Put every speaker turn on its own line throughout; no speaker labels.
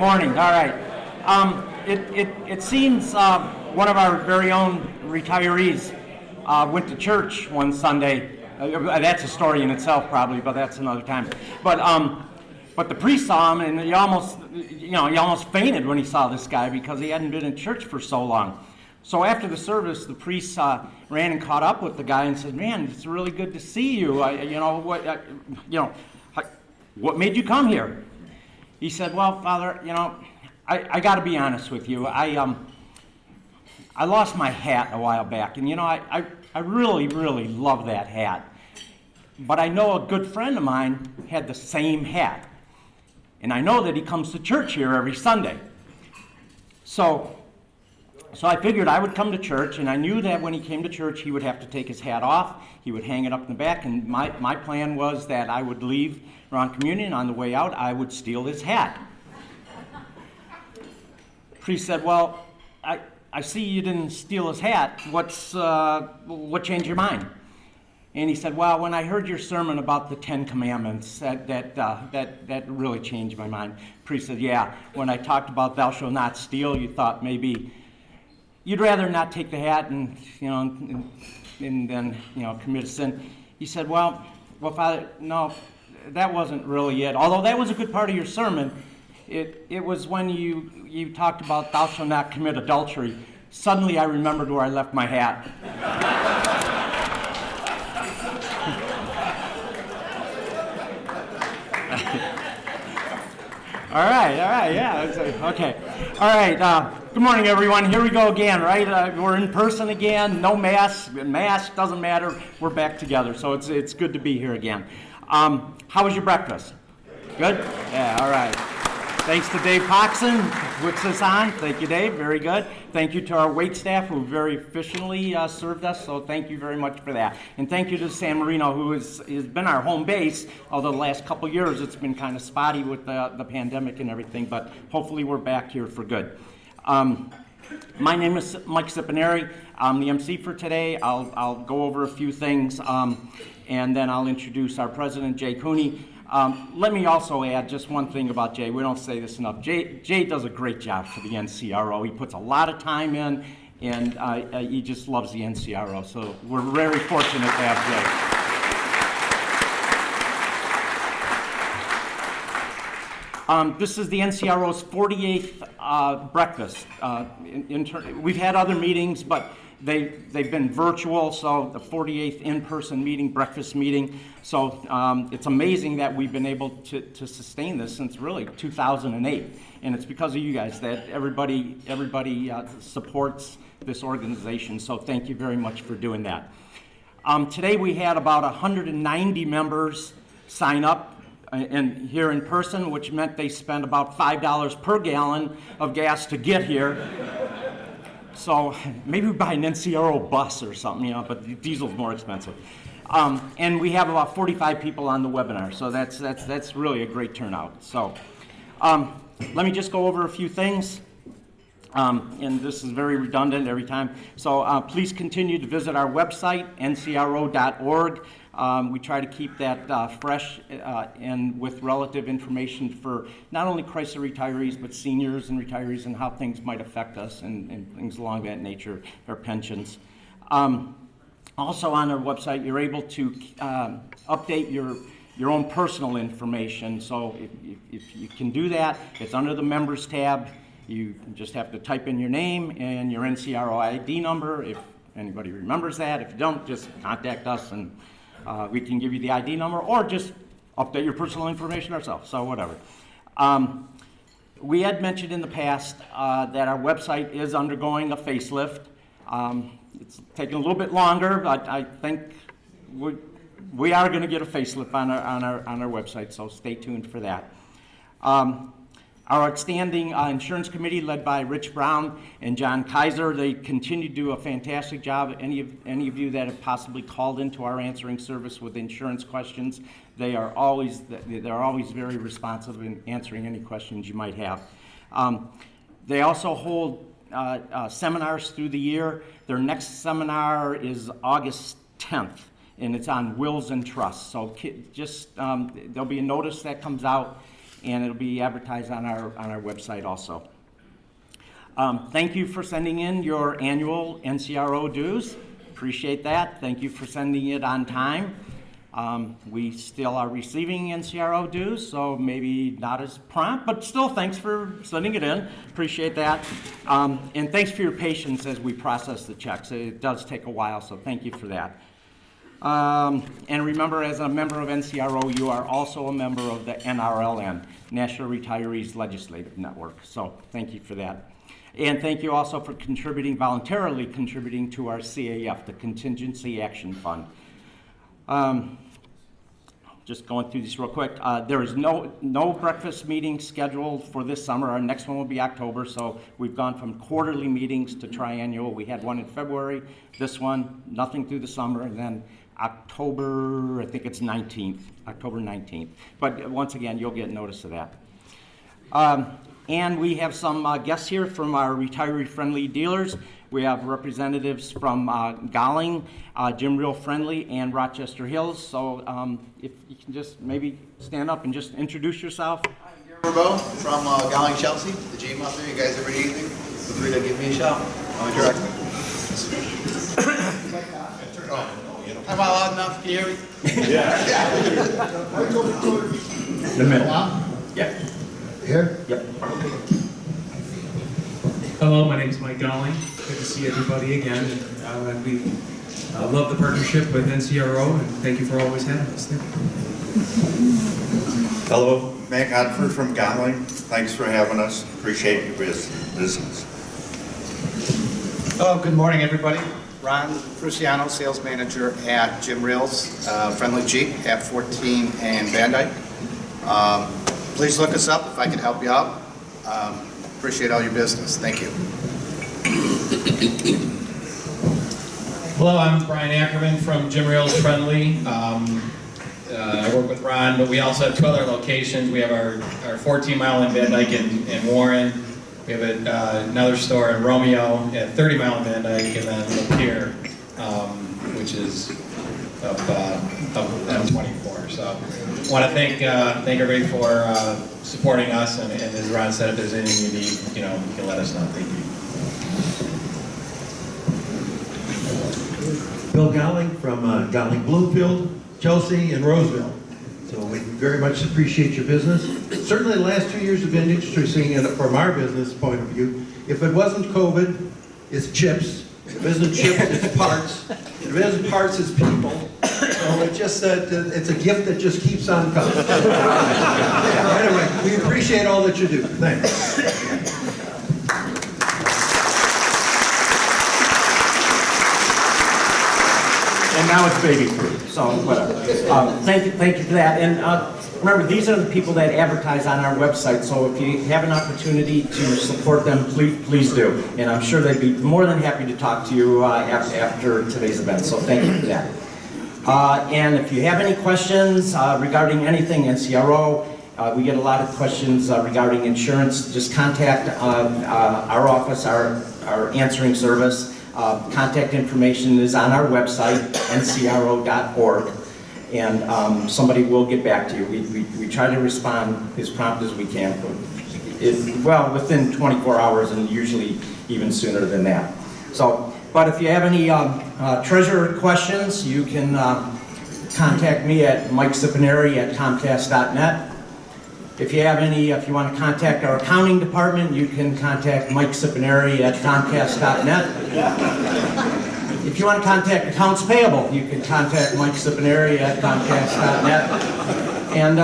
Morning. All right. It seems one of our very own retirees went to church one Sunday. That's a story in itself, probably, but that's another time. But the priest saw him, and he almost fainted when he saw this guy because he hadn't been in church for so long. So after the service, the priest ran and caught up with the guy and said, "Man, it's really good to see you. What made you come here?" He said, "Well, Father, I got to be honest with you. I lost my hat a while back, and I really, really love that hat. But I know a good friend of mine had the same hat, and I know that he comes to church here every Sunday. So I figured I would come to church, and I knew that when he came to church, he would have to take his hat off. He would hang it up in the back, and my plan was that I would leave around communion. On the way out, I would steal his hat." The priest said, "Well, I see you didn't steal his hat. What changed your mind?" And he said, "Well, when I heard your sermon about the 10 Commandments, that really changed my mind." The priest said, "Yeah, when I talked about thou shalt not steal, you thought maybe you'd rather not take the hat and then commit a sin." He said, well, Father, no, that wasn't really it. Although that was a good part of your sermon, it was when you talked about thou shalt not commit adultery. Suddenly I remembered where I left my hat." All right, yeah, okay. All right, good morning, everyone. Here we go again, right? We're in person again, no mask, doesn't matter. We're back together, so it's good to be here again. How was your breakfast? Good? Yeah, all right. Thanks to Dave Poxon, who puts us on. Thank you, Dave. Very good. Thank you to our wait staff, who very efficiently served us, so thank you very much for that. And thank you to San Marino, who has been our home base, although the last couple of years it's been kind of spotty with the pandemic and everything, but hopefully we're back here for good. My name is Mike Cipineri. I'm the MC for today. I'll go over a few things, and then I'll introduce our president, Jay Cooney. Let me also add just one thing about Jay. We don't say this enough. Jay does a great job for the NCRO. He puts a lot of time in, and he just loves the NCRO. So we're very fortunate to have Jay. This is the NCRO's 48th breakfast. We've had other meetings, but they've been virtual, so the 48th in-person meeting, breakfast meeting. So it's amazing that we've been able to sustain this since really 2008. And it's because of you guys that everybody supports this organization. So thank you very much for doing that. Today we had about 190 members sign up and here in person, which meant they spent about $5 per gallon of gas to get here. So maybe we buy an NCRO bus or something, but diesel's more expensive. And we have about 45 people on the webinar, so that's really a great turnout. So let me just go over a few things, and this is very redundant every time. So please continue to visit our website, ncro.org. We try to keep that fresh and with relative information for not only crisis retirees, but seniors and retirees and how things might affect us and things along that nature, our pensions. Also on our website, you're able to update your own personal information. So if you can do that, it's under the Members tab. You just have to type in your name and your NCRO ID number, if anybody remembers that. If you don't, just contact us and we can give you the ID number, or just update your personal information ourselves, so whatever. We had mentioned in the past that our website is undergoing a facelift. It's taking a little bit longer, but I think we are going to get a facelift on our website, so stay tuned for that. Our outstanding insurance committee, led by Rich Brown and John Kaiser, they continue to do a fantastic job. Any of you that have possibly called into our answering service with insurance questions, they are always very responsive in answering any questions you might have. They also hold seminars through the year. Their next seminar is August 10th, and it's on wills and trusts. So just there'll be a notice that comes out. and it'll be advertised on our website also. Thank you for sending in your annual NCRO dues. Appreciate that. Thank you for sending it on time. We still are receiving NCRO dues, so maybe not as prompt, but still thanks for sending it in. Appreciate that. And thanks for your patience as we process the checks. It does take a while, so thank you for that. And remember, as a member of NCRO, you are also a member of the NRLN, National Retirees Legislative Network. So thank you for that. And thank you also for voluntarily contributing to our CAF, the Contingency Action Fund. Just going through this real quick. There is no breakfast meeting scheduled for this summer. Our next one will be October, so we've gone from quarterly meetings to triannual. We had one in February, this one, nothing through the summer, and then October, I think it's 19th, October 19th. But once again, you'll get notice of that. And we have some guests here from our retiree-friendly dealers. We have representatives from Gowling, Jim Real Friendly, and Rochester Hills. So if you can just maybe stand up and just introduce yourself.
Hi, I'm Darren Robo from Gowling, Chelsea, the gym out there. You guys ever need anything? Feel free to give me a shout. I'm directly. Am I loud enough? Can you hear me?
Yeah.
The middle.
Yeah. Here?
Yep.
Hello, my name is Mike Dowling. Good to see everybody again. We love the partnership with NCRO, and thank you for always having us there.
Hello, Matt Godford from Gowling. Thanks for having us. Appreciate your business.
Hello, good morning, everybody. Ron Cruciano, sales manager at Jim Reel's Friendly Jeep at 14 and Van Dyke. Please look us up if I can help you out. Appreciate all your business. Thank you.
Hello, I'm Brian Ackerman from Jim Reel's Friendly. I work with Ron, but we also have two other locations. We have our 14-mile in Van Dyke and Warren. We have another store in Romeo at 30-mile in Van Dyke, and then Lapeer, which is up M24. So I want to thank everybody for supporting us, and as Ron said, if there's anything you need, you can let us know. Thank you.
Bill Gowling from Gowling Bloomfield, Chelsea, and Roseville. So we very much appreciate your business. Certainly the last 2 years have been interesting from our business point of view. If it wasn't COVID, it's chips. If it isn't chips, it's parts. If it isn't parts, it's people. So it's just it's a gift that just keeps on coming. Anyway, we appreciate all that you do. Thanks.
And now it's baby food, so whatever. Thank you for that. And remember, these are the people that advertise on our website, so if you have an opportunity to support them, please do. And I'm sure they'd be more than happy to talk to you after today's event, so thank you for that. And if you have any questions regarding anything NCRO, we get a lot of questions regarding insurance. Just contact our office, our answering service. Contact information is on our website, ncro.org, and somebody will get back to you. We try to respond as prompt as we can, well, within 24 hours and usually even sooner than that. So, but if you have any treasurer questions, you can contact me at mikesipineri@comcast.net. If you want to contact our accounting department, you can contact mikesipineri@comcast.net. If you want to contact accounts payable, you can contact mikesipineri@comcast.net. And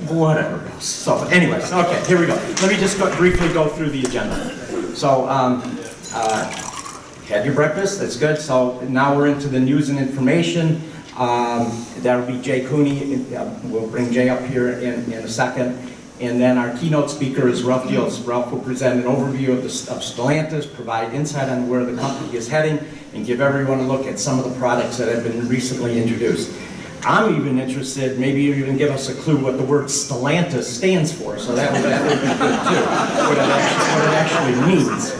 whatever else. So anyways, okay, here we go. Let me just briefly go through the agenda. So had your breakfast, that's good. So now we're into the news and information. That'll be Jay Cooney. We'll bring Jay up here in a second. And then our keynote speaker is Ralph Diels. Ralph will present an overview of Stellantis, provide insight on where the company is heading, and give everyone a look at some of the products that have been recently introduced. I'm even interested, maybe you even give us a clue what the word Stellantis stands for, so that would be good too, what it actually means.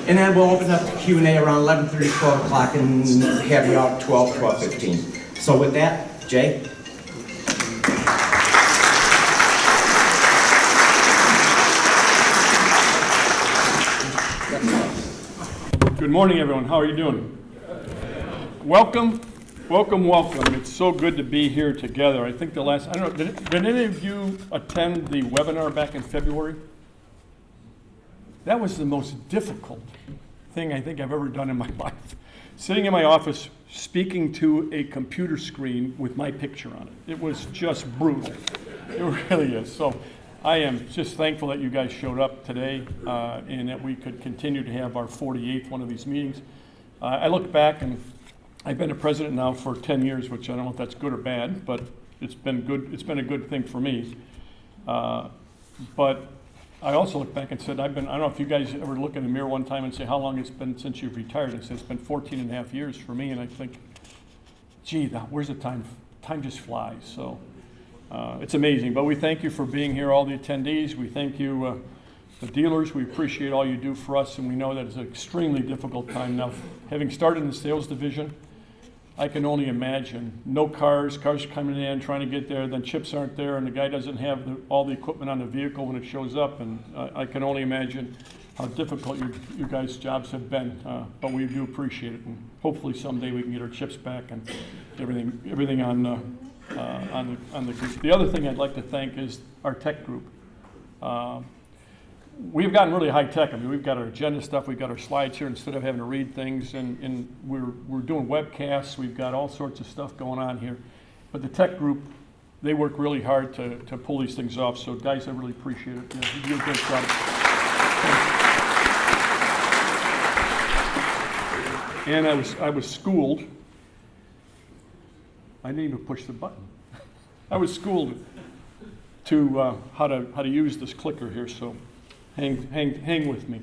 And then we'll open up the Q&A around 11:30, 12 o'clock, and have you out 12:15. So with that, Jay?
Good morning, everyone. How are you doing? Welcome, welcome, welcome. It's so good to be here together. I think I don't know, did any of you attend the webinar back in February? That was the most difficult thing I think I've ever done in my life. Sitting in my office, speaking to a computer screen with my picture on it. It was just brutal. It really is. So I am just thankful that you guys showed up today and that we could continue to have our 48th one of these meetings. I look back and I've been a president now for 10 years, which I don't know if that's good or bad, but it's been good. It's been a good thing for me. But I also look back and said, I don't know if you guys ever look in the mirror one time and say how long it's been since you've retired. I said, it's been 14 and a half years for me. And I think, gee, where's the time? Time just flies. So it's amazing. But we thank you for being here, all the attendees. We thank you, the dealers. We appreciate all you do for us. And we know that it's an extremely difficult time now. Having started in the sales division, I can only imagine no cars coming in, trying to get there, then chips aren't there, and the guy doesn't have all the equipment on the vehicle when it shows up, and I can only imagine how difficult you guys' jobs have been, but we do appreciate it, and hopefully someday we can get our chips back and everything on the group. The other thing I'd like to thank is our tech group. We've gotten really high tech. I mean, we've got our agenda stuff, we've got our slides here instead of having to read things, and we're doing webcasts. We've got all sorts of stuff going on here. But the tech group, they work really hard to pull these things off. So guys, I really appreciate it. Yeah, you do a great job. And I was schooled. I didn't even push the button. I was schooled to how to use this clicker here. So. Hang with me.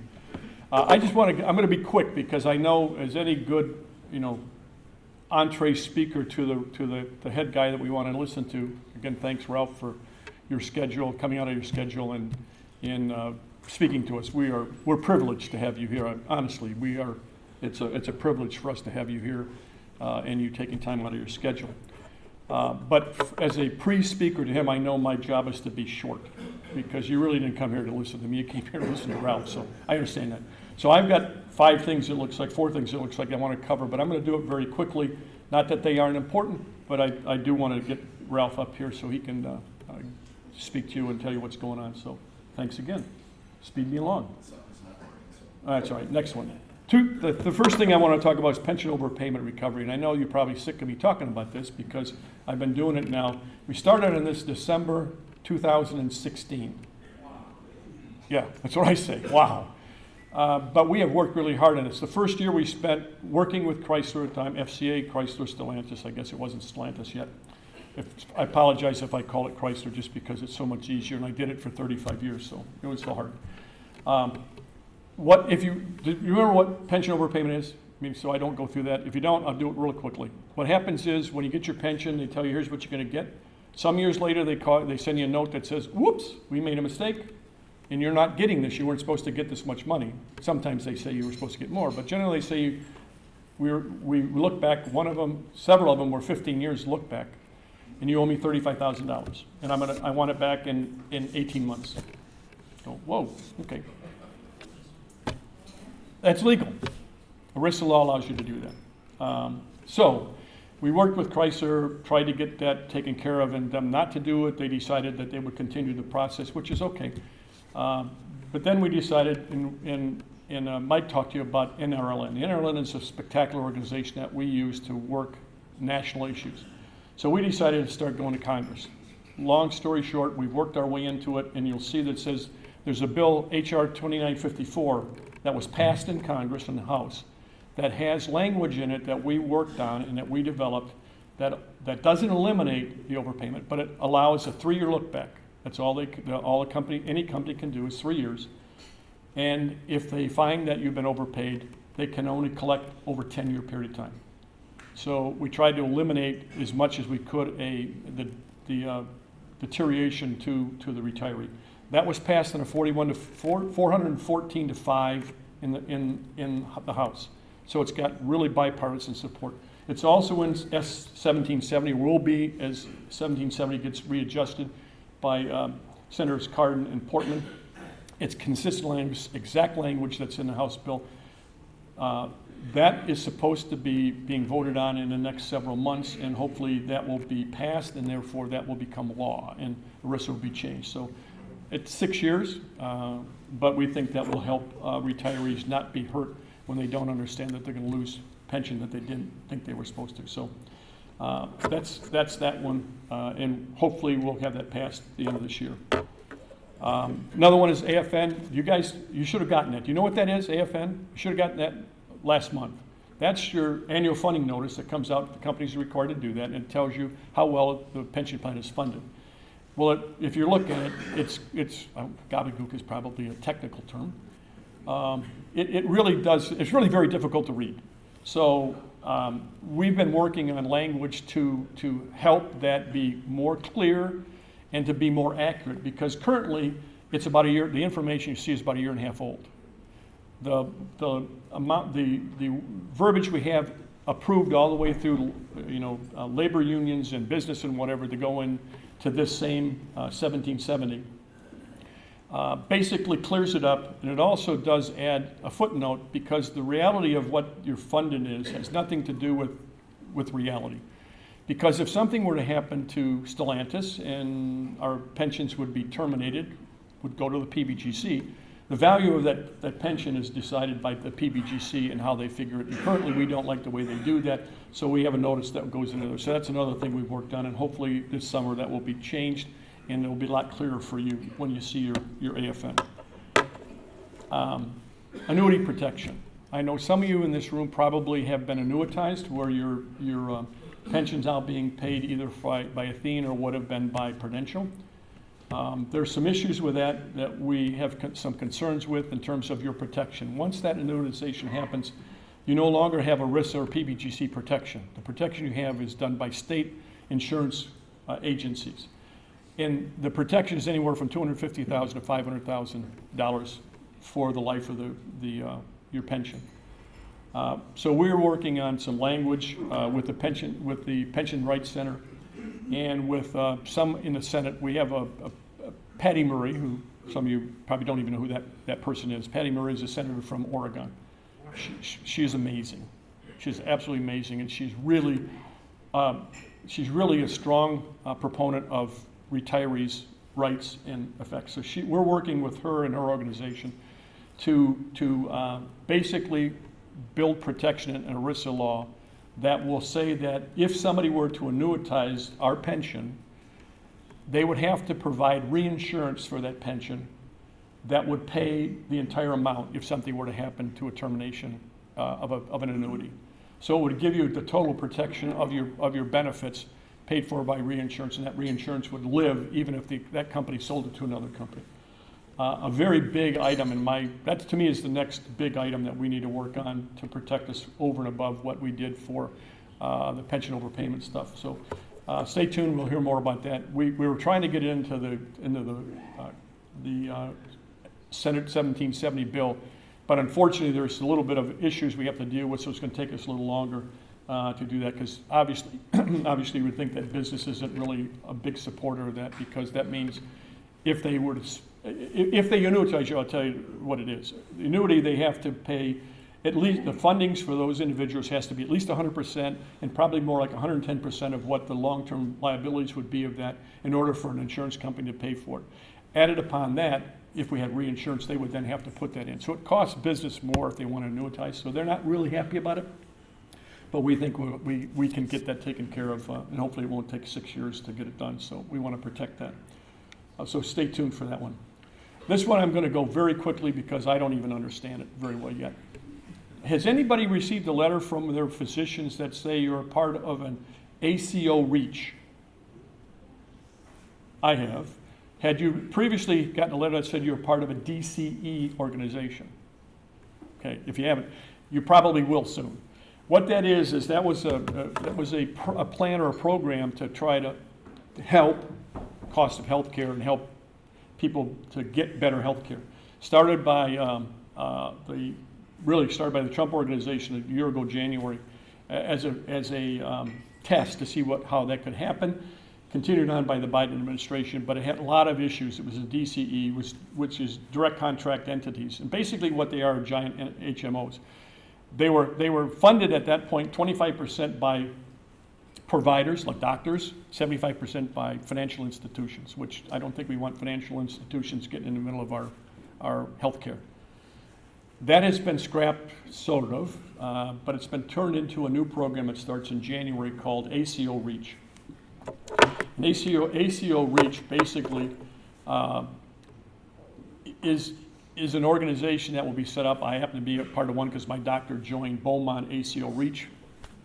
I'm going to be quick because I know as any good, entree speaker to the head guy that we want to listen to. Again, thanks Ralph for your schedule, coming out of your schedule and speaking to us. We're privileged to have you here. Honestly, we are. It's a privilege for us to have you here and you taking time out of your schedule. But as a pre-speaker to him, I know my job is to be short because you really didn't come here to listen to me. You came here to listen to Ralph, so I understand that. So I've got four things it looks like I want to cover, but I'm going to do it very quickly. Not that they aren't important, but I do want to get Ralph up here so he can speak to you and tell you what's going on. So thanks again. Speed me along. That's all right. Next one. The first thing I want to talk about is pension overpayment recovery, and I know you're probably sick of me talking about this because I've been doing it now. We started on this December 2016. Yeah, that's what I say. Wow. But we have worked really hard on this. The first year we spent working with Chrysler at the time, FCA, Chrysler, Stellantis. I guess it wasn't Stellantis yet. I apologize if I call it Chrysler just because it's so much easier, and I did it for 35 years, so it was so hard. Do you remember what pension overpayment is? I mean, so I don't go through that. If you don't, I'll do it real quickly. What happens is when you get your pension, they tell you here's what you're going to get. Some years later, they send you a note that says, whoops, we made a mistake, and you're not getting this. You weren't supposed to get this much money. Sometimes they say you were supposed to get more, but generally they say we look back. Several of them were 15 years look back, and you owe me $35,000, and I want it back in 18 months. So, whoa, okay. That's legal. ERISA law allows you to do that. So we worked with Chrysler, tried to get that taken care of, and them not to do it. They decided that they would continue the process, which is okay. But then we decided, and Mike talked to you about NRLN. The NRLN is a spectacular organization that we use to work national issues. So we decided to start going to Congress. Long story short, we've worked our way into it, and you'll see that it says there's a bill, H.R. 2954, that was passed in Congress in the House that has language in it that we worked on and that we developed that doesn't eliminate the overpayment, but it allows a 3-year look back. That's all any company can do is 3 years. And if they find that you've been overpaid, they can only collect over a 10-year period of time. So we tried to eliminate as much as we could the deterioration to the retiree. That was passed in a 414 to 5 in the House. So it's got really bipartisan support. It's also in S 1770, will be as 1770 gets readjusted by Senators Cardin and Portman. It's consistent language, exact language that's in the House bill. That is supposed to be being voted on in the next several months, and hopefully that will be passed, and therefore that will become law, and ERISA will be changed. So it's 6 years, but we think that will help retirees not be hurt when they don't understand that they're going to lose pension that they didn't think they were supposed to. So that's that one, and hopefully we'll have that passed at the end of this year. Another one is AFN. You should have gotten it. Do you know what that is, AFN? You should have gotten that last month. That's your annual funding notice that comes out. The companies are required to do that, and it tells you how well the pension plan is funded. Well, if you look at it, it's gobbledygook is probably a technical term. It really does. It's really very difficult to read. So we've been working on language to help that be more clear and to be more accurate, because currently it's about a year. The information you see is about a year and a half old. The verbiage we have approved all the way through, labor unions and business and whatever to go into this same 1770 basically clears it up, and it also does add a footnote, because the reality of what your funding is has nothing to do with reality. Because if something were to happen to Stellantis and our pensions would be terminated, would go to the PBGC, the value of that pension is decided by the PBGC and how they figure it. And currently, we don't like the way they do that, so we have a notice that goes into there. So that's another thing we've worked on, and hopefully this summer that will be changed, and it will be a lot clearer for you when you see your AFN. Annuity protection. I know some of you in this room probably have been annuitized, where your pension's now being paid either by Athene or would have been by Prudential. There's some issues with that we have some concerns with in terms of your protection. Once that annuitization happens, you no longer have ERISA or PBGC protection. The protection you have is done by state insurance agencies. And the protection is anywhere from $250,000 to $500,000 for the life of your pension. So we're working on some language with the Pension Rights Center, and with some in the Senate. We have a Patty Murray, who some of you probably don't even know who that person is. Patty Murray is a senator from Oregon. She is amazing. She's absolutely amazing, and she's really a strong proponent of retirees' rights and effects. So we're working with her and her organization to basically build protection in ERISA law that will say that if somebody were to annuitize our pension, they would have to provide reinsurance for that pension that would pay the entire amount if something were to happen to a termination of an annuity. So it would give you the total protection of your benefits paid for by reinsurance, and that reinsurance would live even if that company sold it to another company. A very big item that to me is the next big item that we need to work on to protect us over and above what we did for the pension overpayment stuff. So stay tuned, we'll hear more about that. We were trying to get into the Senate 1770 bill, but unfortunately there's a little bit of issues we have to deal with, so it's going to take us a little longer to do that, because obviously we would think that business isn't really a big supporter of that, because that means if they annuitize you, I'll tell you what it is. The annuity, they have to pay at least, the fundings for those individuals has to be at least 100%, and probably more like 110% of what the long-term liabilities would be of that, in order for an insurance company to pay for it. Added upon that, if we had reinsurance, they would then have to put that in. So it costs business more if they want to annuitize, so they're not really happy about it. But we think we can get that taken care of, and hopefully it won't take 6 years to get it done, so we want to protect that. So stay tuned for that one. This one I'm going to go very quickly because I don't even understand it very well yet. Has anybody received a letter from their physicians that say you're a part of an ACO REACH? I have. Had you previously gotten a letter that said you're part of a DCE organization? Okay, if you haven't, you probably will soon. What that is that was a plan or a program to try to help cost of health care and help people to get better health care. Started by the Trump organization a year ago, January, as a test to see how that could happen. Continued on by the Biden administration, but it had a lot of issues. It was a DCE, which is direct contract entities, and basically what they are giant HMOs. They were funded at that point 25% by providers like doctors, 75% by financial institutions, which I don't think we want financial institutions getting in the middle of our healthcare. That has been scrapped, sort of, but it's been turned into a new program that starts in January called ACO REACH. And ACO REACH basically is an organization that will be set up. I happen to be a part of one because my doctor joined Beaumont ACO REACH.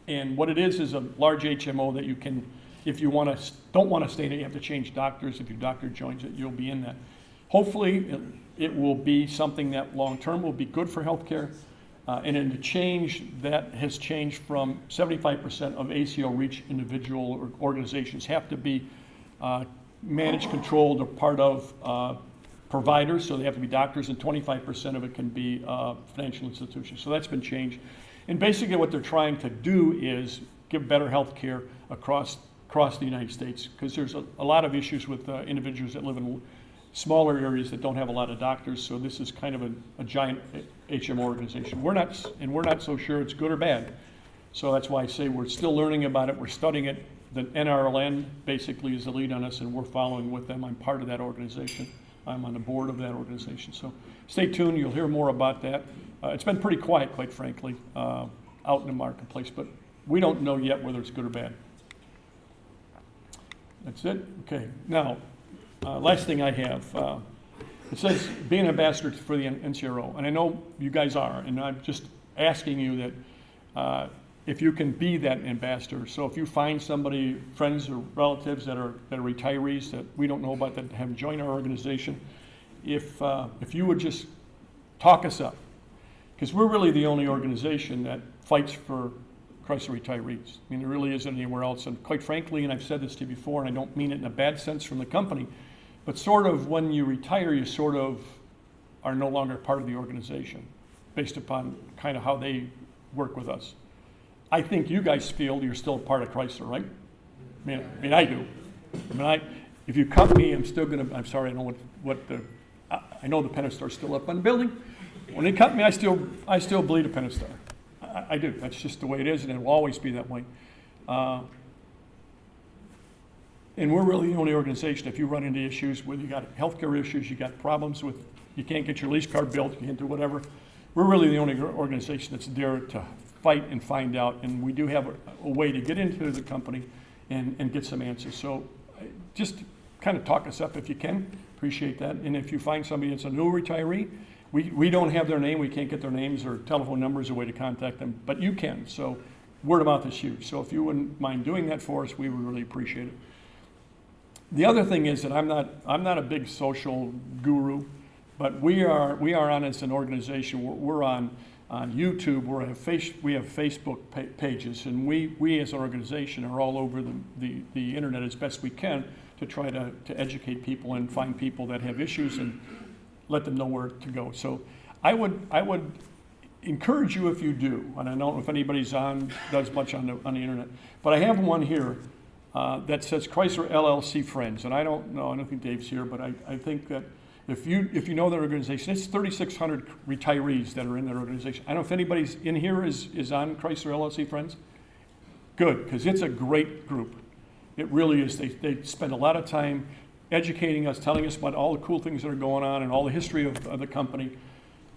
And what it is a large HMO that you can, if you don't want to stay there, you have to change doctors. If your doctor joins it, you'll be in that. Hopefully, it will be something that long-term will be good for healthcare. And in the change, that has changed from 75% of ACO REACH individual or organizations have to be managed, controlled, or part of providers, so they have to be doctors, and 25% of it can be financial institutions. So that's been changed. And basically what they're trying to do is give better health care across the United States, because there's a lot of issues with individuals that live in smaller areas that don't have a lot of doctors, so this is kind of a giant HMO organization. We're not so sure it's good or bad. So that's why I say we're still learning about it, we're studying it. The NRLN basically is the lead on us, and we're following with them. I'm part of that organization. I'm on the board of that organization. So stay tuned, you'll hear more about that. It's been pretty quiet, quite frankly, out in the marketplace, but we don't know yet whether it's good or bad. That's it? Okay. Now, last thing I have, it says being an ambassador for the NCRO, and I know you guys are, and I'm just asking you that if you can be that ambassador. So if you find somebody, friends or relatives that are retirees that we don't know about that have joined our organization, if you would just talk us up, because we're really the only organization that fights for Chrysler retirees. I mean, there really isn't anywhere else. And quite frankly, and I've said this to you before, and I don't mean it in a bad sense from the company, but sort of when you retire, you sort of are no longer part of the organization based upon kind of how they work with us. I think you guys feel you're still a part of Chrysler, right? I mean, I do. I mean, if you cut me, I'm sorry, I know I know the Pentastar's still up on the building. When they cut me, I still bleed a Pentastar. I do. That's just the way it is, and it will always be that way. And we're really the only organization, if you run into issues where you got healthcare issues, you got problems with, you can't get your lease car built, you can't do whatever, we're really the only organization that's there to fight and find out, and we do have a way to get into the company and get some answers. So just kind of talk us up if you can. Appreciate that. And if you find somebody that's a new retiree, we don't have their name, we can't get their names or telephone numbers, a way to contact them, but you can. So word of mouth is huge. So if you wouldn't mind doing that for us, we would really appreciate it. The other thing is that I'm not a big social guru, but we are on as an organization. We're on YouTube. We have Facebook pages, and we as an organization are all over the internet as best we can to try to educate people and find people that have issues and let them know where to go. So I would encourage you, if you do, and I don't know if anybody's does much on the internet, but I have one here that says Chrysler LLC Friends, and I don't think Dave's here, but I think that if you know their organization, it's 3,600 retirees that are in their organization. I don't know if anybody's in here is on Chrysler LLC Friends. Good, because it's a great group. It really is. They spend a lot of time educating us, telling us about all the cool things that are going on and all the history of the company.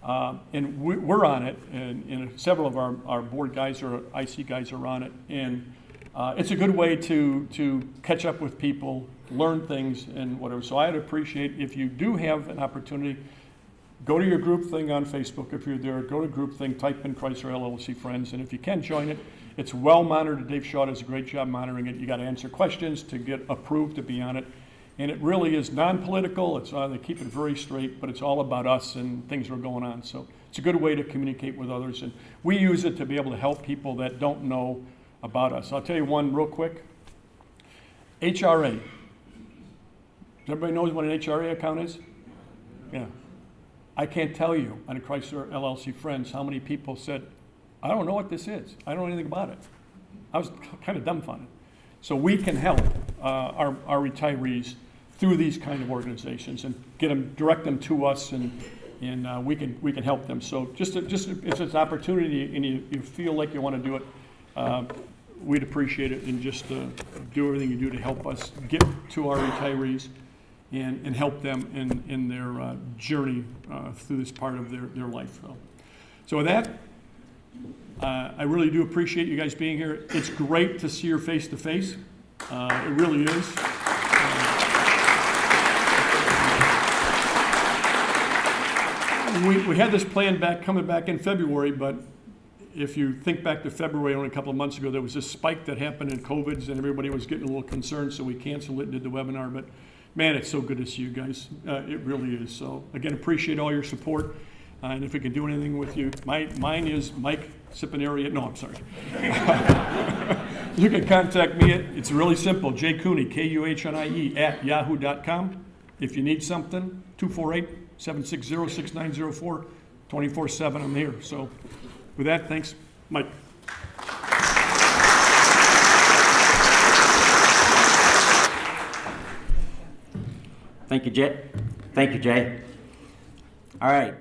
And we're on it, and several of our board guys or IC guys are on it. And it's a good way to catch up with people, learn things, and whatever. So I'd appreciate if you do have an opportunity, go to your group thing on Facebook. If you're there, go to group thing, type in Chrysler LLC Friends, and if you can join it, it's well monitored. Dave Shaw does a great job monitoring it. You got to answer questions to get approved to be on it. And it really is non-political. They keep it very straight, but it's all about us and things that are going on. So it's a good way to communicate with others. And we use it to be able to help people that don't know about us. I'll tell you one real quick. HRA. Does everybody know what an HRA account is? Yeah. I can't tell you on a Chrysler LLC Friends how many people said, I don't know what this is. I don't know anything about it. I was kind of dumbfounded. So we can help our retirees through these kind of organizations and direct them to us and and we can help them. So just if it's an opportunity and you feel like you want to do it, we'd appreciate it, and just do everything you do to help us get to our retirees and help them in their journey through this part of their life. So with that, I really do appreciate you guys being here. It's great to see you face to face. It really is. We had this plan coming back in February, but if you think back to February, only a couple of months ago, there was this spike that happened in COVID, and everybody was getting a little concerned, so we canceled it and did the webinar. But man, it's so good to see you guys. It really is. So again, appreciate all your support. And if we can do anything with you, mine is Mike Cipineri. No, I'm sorry. You can contact me it's really simple, Jay Cooney, Kuhnie, @yahoo.com. If you need something, 248-760-6904, 24/7, I'm here. So with that, thanks, Mike.
Thank you, Jay. Thank you, Jay. All right.